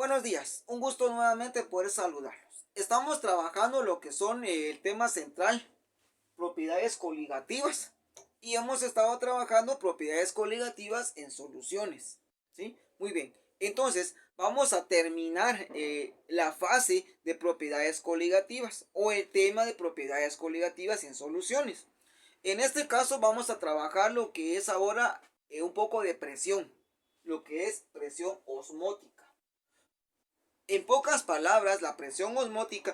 Buenos días, un gusto nuevamente poder saludarlos. Estamos trabajando lo que son el tema central, propiedades coligativas, y hemos estado trabajando propiedades coligativas en soluciones, ¿sí? Muy bien, entonces vamos a terminar la fase de propiedades coligativas o el tema de propiedades coligativas en soluciones. En este caso vamos a trabajar lo que es ahora un poco de presión, lo que es presión osmótica. En pocas palabras, la presión osmótica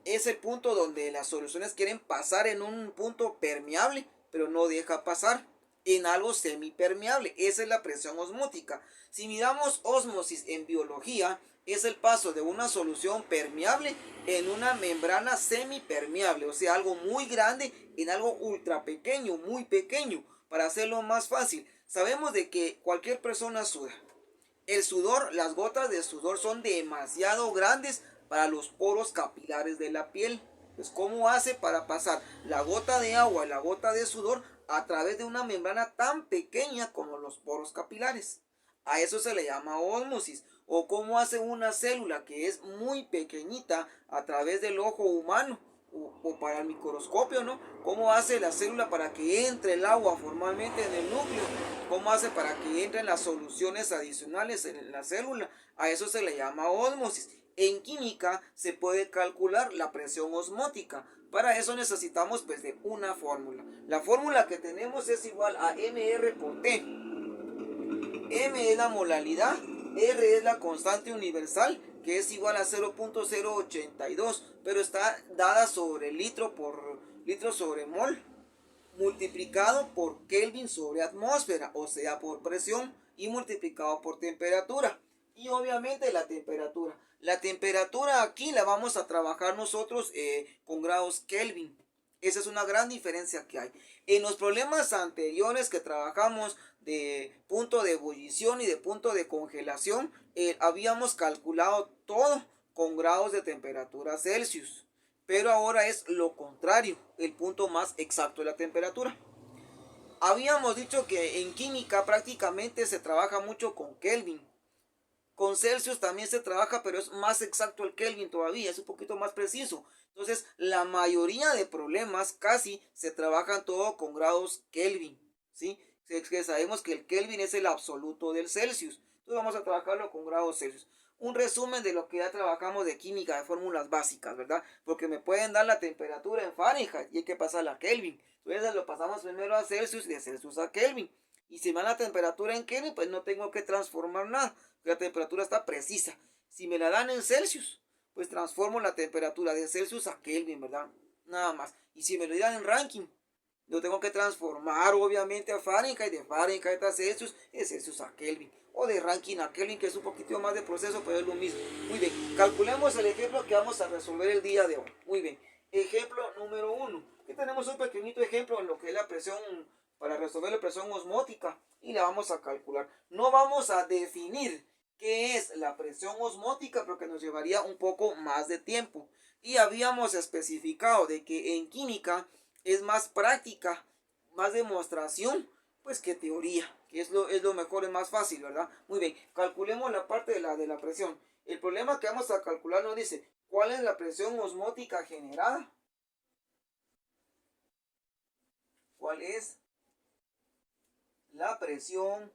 es el punto donde las soluciones quieren pasar en un punto permeable, pero no deja pasar en algo semipermeable. Esa es la presión osmótica. Si miramos ósmosis en biología, es el paso de una solución permeable en una membrana semipermeable, o sea, algo muy grande en algo ultra pequeño, muy pequeño. Para hacerlo más fácil, sabemos de que cualquier persona suda. El sudor, las gotas de sudor son demasiado grandes para los poros capilares de la piel. Pues, ¿cómo hace para pasar la gota de agua y la gota de sudor a través de una membrana tan pequeña como los poros capilares? A eso se le llama ósmosis. O cómo hace una célula que es muy pequeñita a través del ojo humano o para el microscopio, ¿no? ¿Cómo hace la célula para que entre el agua formalmente en el núcleo? ¿Cómo hace para que entren las soluciones adicionales en la célula? A eso se le llama ósmosis. En química se puede calcular la presión osmótica. Para eso necesitamos pues de una fórmula. La fórmula que tenemos es igual a mR por T. M es la molaridad, R es la constante universal, que es igual a 0.082, pero está dada sobre litro por litro sobre mol, multiplicado por Kelvin sobre atmósfera, o sea, por presión, y multiplicado por temperatura. Y obviamente la temperatura. La temperatura aquí la vamos a trabajar nosotros con grados Kelvin. Esa es una gran diferencia que hay. En los problemas anteriores que trabajamos de punto de ebullición y de punto de congelación, habíamos calculado todo con grados de temperatura Celsius. Pero ahora es lo contrario, el punto más exacto de la temperatura. Habíamos dicho que en química prácticamente se trabaja mucho con Kelvin. Con Celsius también se trabaja, pero es más exacto el Kelvin todavía, es un poquito más preciso. Entonces, la mayoría de problemas casi se trabajan todo con grados Kelvin, ¿sí? Que sabemos que el Kelvin es el absoluto del Celsius. Entonces, vamos a trabajarlo con grados Celsius. Un resumen de lo que ya trabajamos de química, de fórmulas básicas, ¿verdad? Porque me pueden dar la temperatura en Fahrenheit y hay que pasarla a Kelvin. Entonces, lo pasamos primero a Celsius y de Celsius a Kelvin. Y si me dan la temperatura en Kelvin, pues no tengo que transformar nada. La temperatura está precisa. Si me la dan en Celsius, pues transformo la temperatura de Celsius a Kelvin, ¿verdad? Nada más. Y si me lo dan en Rankine, lo tengo que transformar obviamente a Fahrenheit, de Fahrenheit a Celsius, de Celsius a Kelvin. O de Rankine a Kelvin, que es un poquito más de proceso, pero es lo mismo. Muy bien, calculemos el ejemplo que vamos a resolver el día de hoy. Muy bien, ejemplo número 1. Aquí tenemos un pequeñito ejemplo en lo que es la presión, para resolver la presión osmótica, y la vamos a calcular. No vamos a definir qué es la presión osmótica, porque nos llevaría un poco más de tiempo. Y habíamos especificado de que en química es más práctica, más demostración, pues que teoría, que es lo mejor, es más fácil, ¿verdad? Muy bien, calculemos la parte de la presión. El problema que vamos a calcular nos dice, ¿cuál es la presión osmótica generada? ¿Cuál es la presión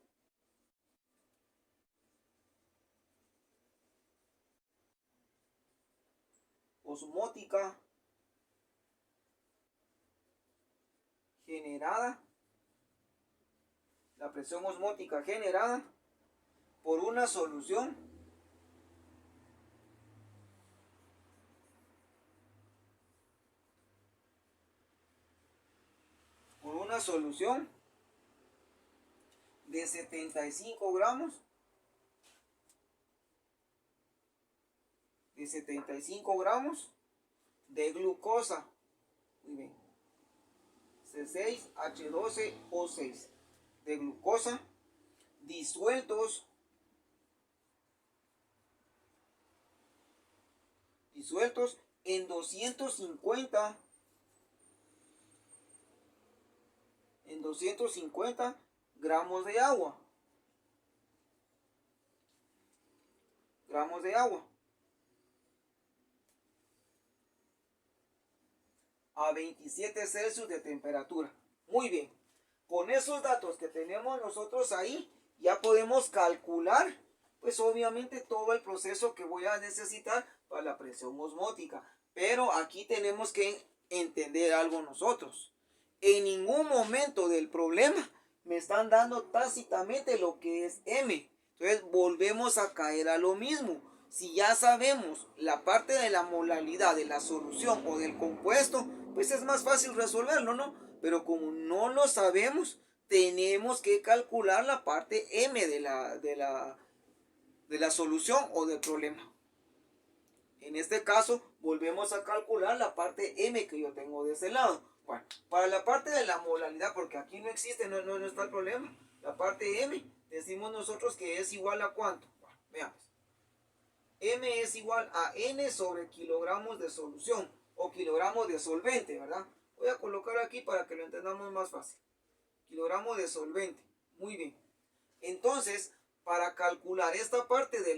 osmótica generada? La presión osmótica generada por una solución de 75 gramos de glucosa. Muy bien. C6H12O6 de glucosa disueltos en 250 gramos de agua. gramos de agua a 27 Celsius de temperatura. Muy bien. Con esos datos que tenemos nosotros ahí, ya podemos calcular, pues obviamente todo el proceso que voy a necesitar para la presión osmótica. Pero aquí tenemos que entender algo nosotros. En ningún momento del problema me están dando tácitamente lo que es M. Entonces volvemos a caer a lo mismo. Si ya sabemos la parte de la molaridad de la solución o del compuesto, pues es más fácil resolverlo, ¿no? Pero como no lo sabemos, tenemos que calcular la parte M de la solución o del problema. En este caso, volvemos a calcular la parte M que yo tengo de ese lado. Bueno, para la parte de la molaridad, porque aquí no existe, no está el problema. La parte M, decimos nosotros que es igual a ¿cuánto? Bueno, veamos. M es igual a N sobre kilogramos de solución o kilogramos de solvente, ¿verdad? Voy a colocar aquí para que lo entendamos más fácil. Kilogramos de solvente. Muy bien. Entonces, para calcular esta parte de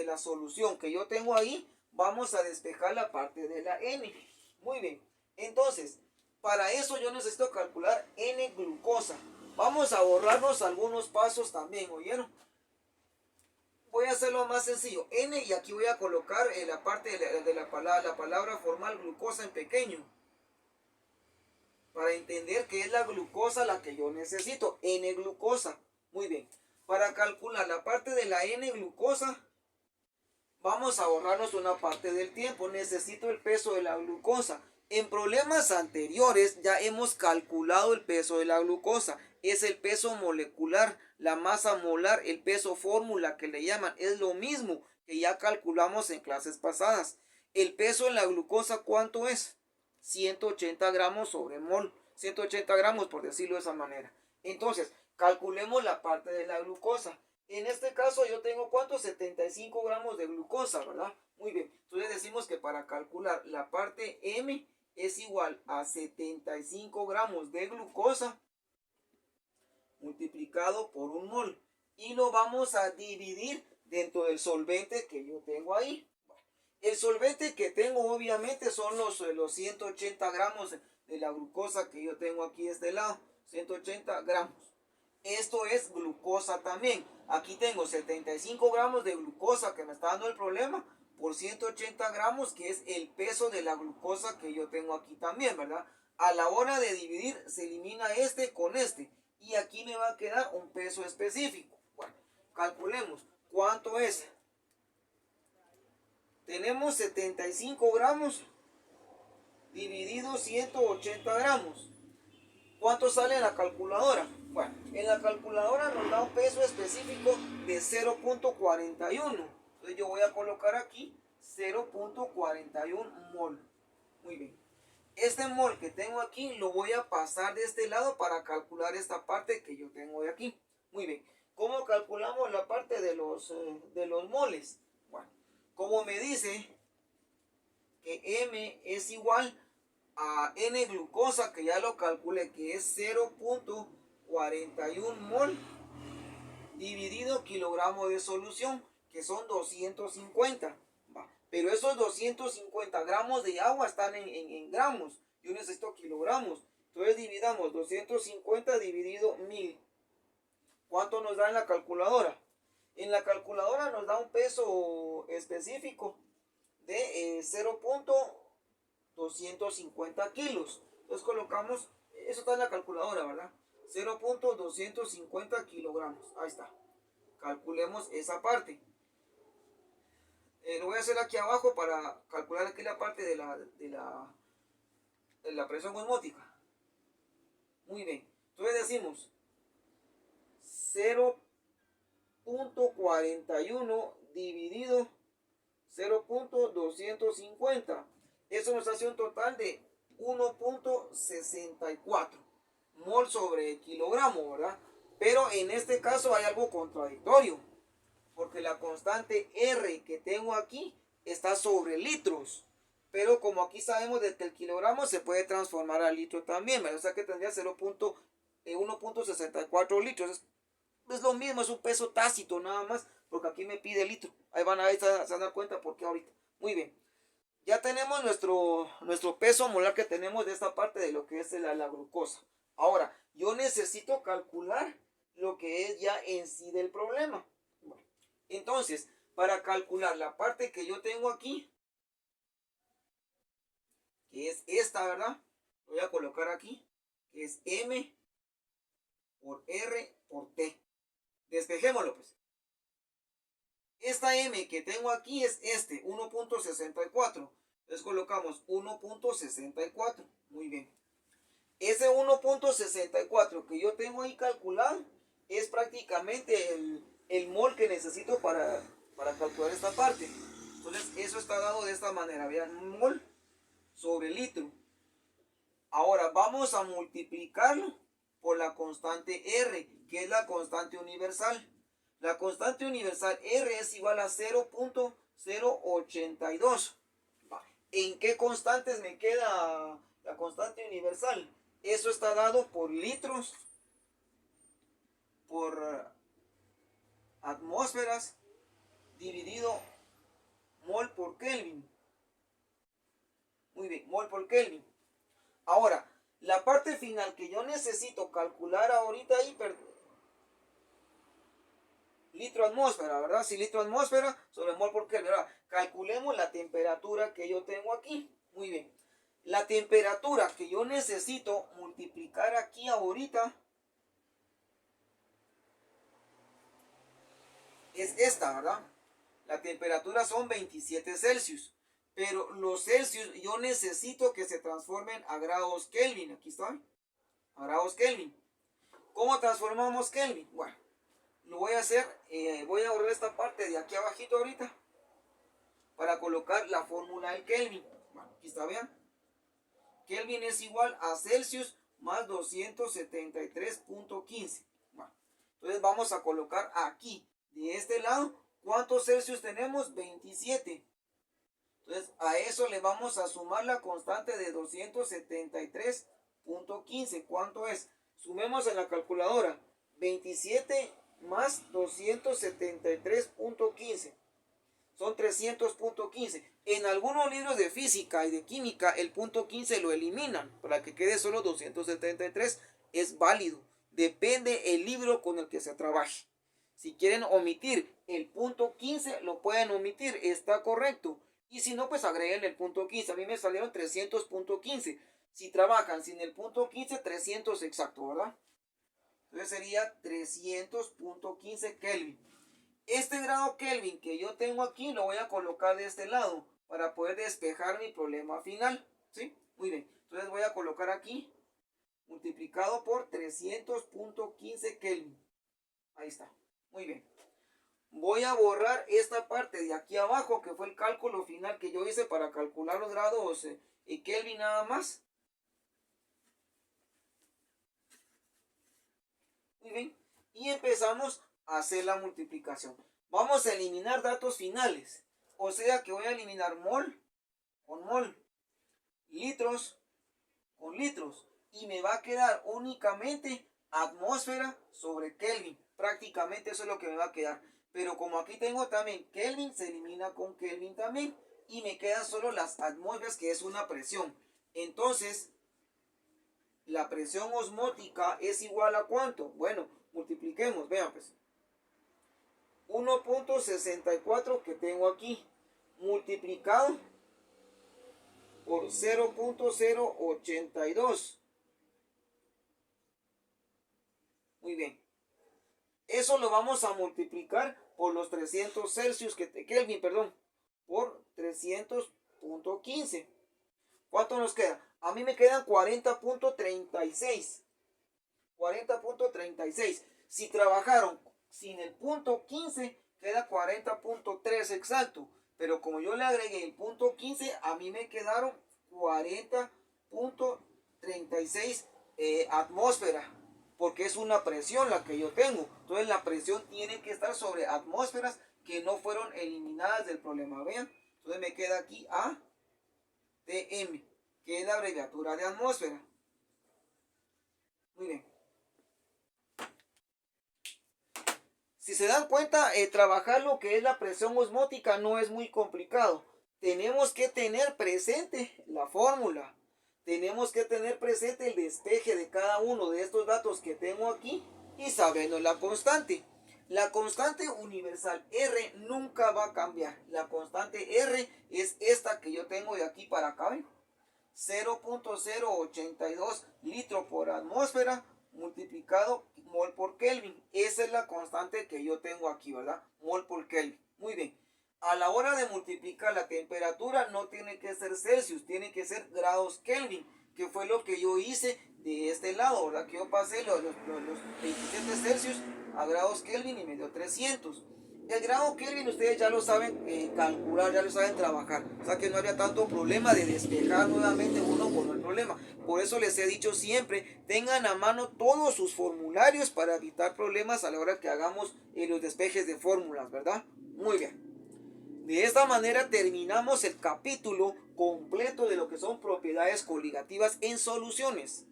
la solución que yo tengo ahí, vamos a despejar la parte de la N. Muy bien. Entonces, para eso yo necesito calcular N-glucosa. Vamos a ahorrarnos algunos pasos también, ¿oyeron? Voy a hacerlo más sencillo. N, y aquí voy a colocar la parte de la palabra formal glucosa en pequeño. Para entender que es la glucosa la que yo necesito. N-glucosa. Muy bien. Para calcular la parte de la N-glucosa, vamos a ahorrarnos una parte del tiempo. Necesito el peso de la glucosa. En problemas anteriores ya hemos calculado el peso de la glucosa. Es el peso molecular, la masa molar, el peso fórmula que le llaman. Es lo mismo que ya calculamos en clases pasadas. El peso en la glucosa, ¿cuánto es? 180 gramos sobre mol. 180 gramos por decirlo de esa manera. Entonces, calculemos la parte de la glucosa. En este caso yo tengo ¿cuánto? 75 gramos de glucosa, ¿verdad? Muy bien. Entonces decimos que para calcular la parte M es igual a 75 gramos de glucosa multiplicado por un mol. Y lo vamos a dividir dentro del solvente que yo tengo ahí. El solvente que tengo obviamente son los 180 gramos de la glucosa que yo tengo aquí de este lado. 180 gramos. Esto es glucosa también. Aquí tengo 75 gramos de glucosa que me está dando el problema por 180 gramos que es el peso de la glucosa que yo tengo aquí también, ¿verdad? A la hora de dividir se elimina este con este y aquí me va a quedar un peso específico. Bueno, calculemos cuánto es. Tenemos 75 gramos dividido 180 gramos. ¿Cuánto sale en la calculadora? Bueno, en la calculadora nos da un peso específico de 0.41. Entonces yo voy a colocar aquí 0.41 mol. Muy bien. Este mol que tengo aquí lo voy a pasar de este lado para calcular esta parte que yo tengo de aquí. Muy bien. ¿Cómo calculamos la parte de los moles? Bueno, como me dice que M es igual a N-glucosa, que ya lo calculé, que es 0.41 mol dividido kilogramo de solución, que son 250. Pero esos 250 gramos de agua están en gramos. Yo necesito kilogramos. Entonces dividamos 250 dividido 1000. ¿Cuánto nos da en la calculadora? En la calculadora nos da un peso específico de 0.250 kilos. Entonces colocamos, eso está en la calculadora, ¿verdad? 0.250 kilogramos. Ahí está. Calculemos esa parte. Lo voy a hacer aquí abajo para calcular aquí la parte de la presión osmótica. Muy bien. Entonces decimos 0.41 dividido 0.250. Eso nos hace un total de 1.64 mol sobre kilogramo, ¿verdad? Pero en este caso hay algo contradictorio, porque la constante R que tengo aquí está sobre litros. Pero como aquí sabemos de que el kilogramo se puede transformar a litro también, ¿verdad? O sea que tendría 1.64 litros. Es lo mismo, es un peso tácito nada más, porque aquí me pide litro. Ahí van a ver, se van a dar cuenta por qué ahorita. Muy bien. Ya tenemos nuestro peso molar que tenemos de esta parte de lo que es la glucosa. Ahora, yo necesito calcular lo que es ya en sí del problema. Bueno, entonces, para calcular la parte que yo tengo aquí, que es esta, ¿verdad? Voy a colocar aquí, que es M por R por T. Despejémoslo, pues. Esta M que tengo aquí es 1.64. Entonces colocamos 1.64. Muy bien. Ese 1.64 que yo tengo ahí calculado es prácticamente el mol que necesito para calcular esta parte. Entonces eso está dado de esta manera. Vean, mol sobre litro. Ahora vamos a multiplicarlo por la constante R, que es la constante universal. La constante universal R es igual a 0.082. ¿En qué constantes me queda la constante universal? Eso está dado por litros, por atmósferas, dividido mol por Kelvin. Muy bien, mol por Kelvin. Ahora, la parte final que yo necesito calcular ahorita ahí, litro atmósfera, ¿verdad? Si litro atmósfera sobre mol por Kelvin, ¿verdad? Calculemos la temperatura que yo tengo aquí. Muy bien. La temperatura que yo necesito multiplicar aquí ahorita es esta, ¿verdad? La temperatura son 27 Celsius. Pero los Celsius yo necesito que se transformen a grados Kelvin. Aquí están. A grados Kelvin. ¿Cómo transformamos Kelvin? Bueno, lo voy a hacer. Voy a borrar esta parte de aquí abajito ahorita. Para colocar la fórmula del Kelvin. Bueno, aquí está, vean. Kelvin es igual a Celsius más 273.15. Bueno, entonces vamos a colocar aquí, de este lado, ¿cuántos Celsius tenemos? 27. Entonces a eso le vamos a sumar la constante de 273.15. ¿Cuánto es? Sumemos en la calculadora. 27 más 273.15. Son 300.15. En algunos libros de física y de química el punto 15 lo eliminan para que quede solo 273. Es válido. Depende el libro con el que se trabaje. Si quieren omitir el punto 15 lo pueden omitir. Está correcto. Y si no, pues agreguen el punto 15. A mí me salieron 300.15. Si trabajan sin el punto 15, 300 exacto, ¿verdad? Entonces sería 300.15 Kelvin. Este grado Kelvin que yo tengo aquí lo voy a colocar de este lado para poder despejar mi problema final. ¿Sí? Muy bien. Entonces voy a colocar aquí multiplicado por 300.15 Kelvin. Ahí está. Muy bien. Voy a borrar esta parte de aquí abajo que fue el cálculo final que yo hice para calcular los grados Kelvin nada más. Muy bien. Y empezamos a hacer la multiplicación. Vamos a eliminar datos finales. O sea que voy a eliminar mol con mol, litros con litros. Y me va a quedar únicamente atmósfera sobre Kelvin. Prácticamente eso es lo que me va a quedar. Pero como aquí tengo también Kelvin, se elimina con Kelvin también. Y me quedan solo las atmósferas, que es una presión. Entonces, la presión osmótica es igual a ¿cuánto? Bueno, multipliquemos, vean pues. 1.64 que tengo aquí, multiplicado por 0.082. Muy bien. Eso lo vamos a multiplicar por los 300 Celsius Kelvin, perdón, por 300.15. ¿Cuánto nos queda? A mí me quedan 40.36. 40.36. Si trabajaron sin el punto 15, queda 40.3 exacto. Pero como yo le agregué el punto 15, a mí me quedaron 40.36 atmósfera. Porque es una presión la que yo tengo. Entonces la presión tiene que estar sobre atmósferas que no fueron eliminadas del problema. Vean. Entonces me queda aquí ATM, que es la abreviatura de atmósfera. Muy bien. Si se dan cuenta, trabajar lo que es la presión osmótica no es muy complicado. Tenemos que tener presente la fórmula. Tenemos que tener presente el despeje de cada uno de estos datos que tengo aquí y sabiendo la constante. La constante universal R nunca va a cambiar. La constante R es esta que yo tengo de aquí para acá. ¿Ven? 0.082 litro por atmósfera multiplicado mol por Kelvin. Esa es la constante que yo tengo aquí, ¿verdad? Mol por Kelvin. Muy bien. A la hora de multiplicar la temperatura no tiene que ser Celsius, tiene que ser grados Kelvin, que fue lo que yo hice de este lado, ¿verdad? Que yo pasé los 27 Celsius a grados Kelvin y me dio 300. El grado Kelvin ustedes ya lo saben calcular, ya lo saben trabajar. O sea que no había tanto problema de despejar nuevamente uno con el problema. Por eso les he dicho siempre, tengan a mano todos sus formularios para evitar problemas a la hora que hagamos los despejes de fórmulas, ¿verdad? Muy bien. De esta manera terminamos el capítulo completo de lo que son propiedades coligativas en soluciones.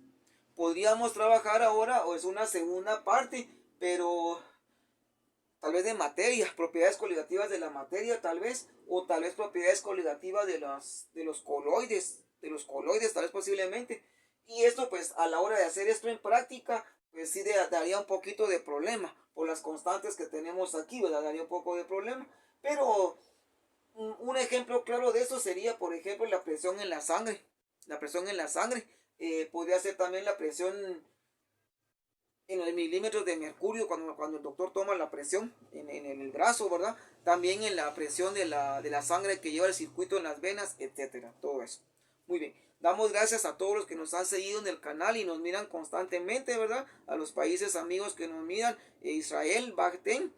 Podríamos trabajar ahora, o es una segunda parte, pero tal vez de materia, propiedades coligativas de la materia tal vez, o tal vez propiedades coligativas de los coloides tal vez posiblemente. Y esto pues a la hora de hacer esto en práctica, pues sí daría un poquito de problema, por las constantes que tenemos aquí, ¿verdad? Daría un poco de problema, pero un ejemplo claro de eso sería, por ejemplo, la presión en la sangre. La presión en la sangre podría ser también la presión en el milímetros de mercurio cuando el doctor toma la presión en el brazo, ¿verdad? También en la presión de la sangre que lleva el circuito en las venas, etcétera, todo eso. Muy bien, damos gracias a todos los que nos han seguido en el canal y nos miran constantemente, ¿verdad? A los países amigos que nos miran, Israel, Bahten,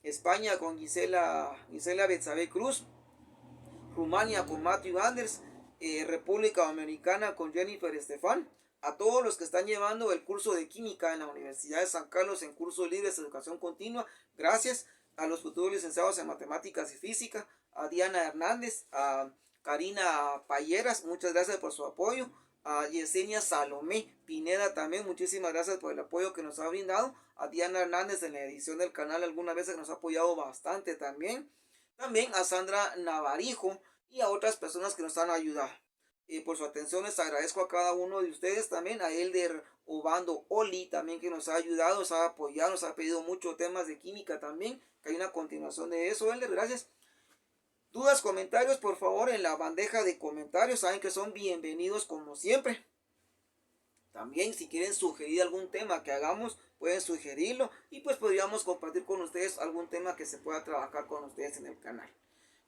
España con Gisela Betsabe Cruz, Rumania con Matthew Anders, República Dominicana con Jennifer Estefan, a todos los que están llevando el curso de química en la Universidad de San Carlos en cursos libres de educación continua, gracias. A los futuros licenciados en matemáticas y física, a Diana Hernández, a Karina Payeras, muchas gracias por su apoyo, a Yesenia Salomé Pineda también, muchísimas gracias por el apoyo que nos ha brindado, a Diana Hernández en la edición del canal algunas veces nos ha apoyado bastante también, también a Sandra Navarijo y a otras personas que nos han ayudado. Por su atención les agradezco a cada uno de ustedes, también a Elder Obando Oli también que nos ha ayudado, nos ha apoyado, nos ha pedido muchos temas de química también, que hay una continuación de eso. Elder, gracias. Dudas, comentarios, por favor, en la bandeja de comentarios, saben que son bienvenidos como siempre. También si quieren sugerir algún tema que hagamos, pueden sugerirlo y pues podríamos compartir con ustedes algún tema que se pueda trabajar con ustedes en el canal.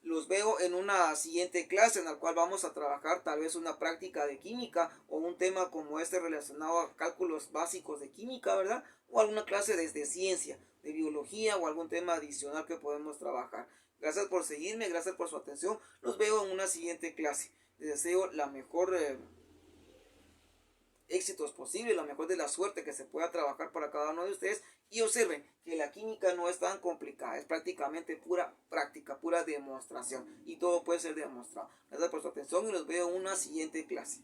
Los veo en una siguiente clase en la cual vamos a trabajar tal vez una práctica de química o un tema como este relacionado a cálculos básicos de química, ¿verdad? O alguna clase de ciencia, de biología o algún tema adicional que podemos trabajar. Gracias por seguirme, gracias por su atención. Los veo en una siguiente clase. Les deseo la mejor éxitos posibles, la mejor de la suerte que se pueda trabajar para cada uno de ustedes. Y observen que la química no es tan complicada, es prácticamente pura práctica, pura demostración y todo puede ser demostrado. Gracias por su atención y los veo en una siguiente clase.